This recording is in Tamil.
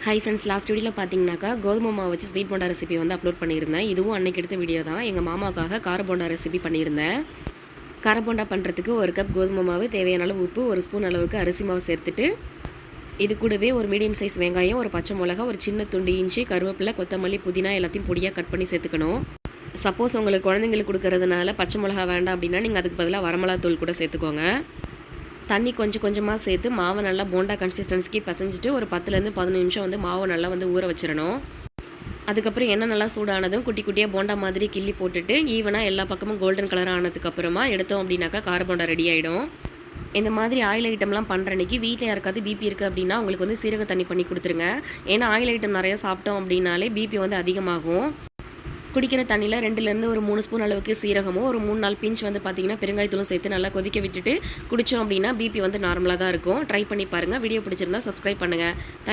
ஹை ஃப்ரெண்ட்ஸ், லாஸ்ட் வீடியோவில் பார்த்தீங்கன்னாக்கா கோதுமை மாவு வச்சு ஸ்வீட் போண்டா ரெசிபி வந்து அப்லோட் பண்ணியிருந்தேன். இதுவும் அன்னைக்கு எடுத்த வீடியோ தான். எங்கள் மாமாவுக்காக கார போண்டா ரெசிபி பண்ணியிருந்தேன். கார போண்டா பண்ணுறதுக்கு 1 கப் கோதுமை மாவு, தேவையான அளவு உப்பு, 1 ஸ்பூன் அளவுக்கு அரிசி மாவு சேர்த்துட்டு, இது கூடவே ஒரு மீடியம் சைஸ் வெங்காயம், ஒரு பச்சை மிளகா, ஒரு சின்ன துண்டு இஞ்சி, கருவேப்பிலை, கொத்தமல்லி, புதினா எல்லாத்தையும் பொடியாக கட் பண்ணி சேர்த்துக்கணும். சப்போஸ் உங்களுக்கு குழந்தைங்களுக்கு கொடுக்கறதுனால பச்சை மிளகா வேண்டாம் அப்படின்னா நீங்கள் அதுக்கு பதிலாக வரமிளகாத்தூள் கூட சேர்த்துக்கோங்க. தண்ணி கொஞ்சம் கொஞ்சமாக சேர்த்து மாவை நல்லா போண்டா கன்சிஸ்டன்சிக்கு பிசைஞ்சிட்டு ஒரு 10லேருந்து 15 நிமிஷம் வந்து மாவை நல்லா வந்து ஊற வச்சிடணும். அதுக்கப்புறம் எண்ணெய் நல்லா சூடானதும் குட்டி குட்டியாக போண்டா மாதிரி கிள்ளி போட்டுட்டு ஈவனாக எல்லா பக்கமும் கோல்டன் கலர் ஆனதுக்கப்புறமா எடுத்தோம் அப்படின்னாக்கா கார போண்டா ரெடி ஆகிடும். இந்த மாதிரி ஆயில் ஐட்டம்லாம் பண்ணுற அன்றைக்கி வீட்டில் யாருக்காவது பிபி இருக்குது அப்படின்னா அவங்களுக்கு வந்து சீரக தண்ணி பண்ணி கொடுத்துருங்க. ஏன்னா ஆயில் ஐட்டம் நிறையா சாப்பிட்டோம் அப்படின்னாலே பிபி வந்து அதிகமாகும். குடிக்கிற தண்ணியில் 2லேருந்து ஒரு 3 ஸ்பூன் அளவுக்கு சீரகமும் ஒரு 3-4 பிஞ்ச் வந்து பார்த்திங்கன்னா பெருங்காயத்தூளும் சேர்த்து நல்லா கொதிக்க விட்டுட்டு குடித்தோம் அப்படின்னா பிபி வந்து நார்மலாக தான் இருக்கும். ட்ரை பண்ணி பாருங்கள். வீடியோ பிடிச்சிருந்தா சப்ஸ்கிரைப் பண்ணுங்கள். தேங்க்ஸ்.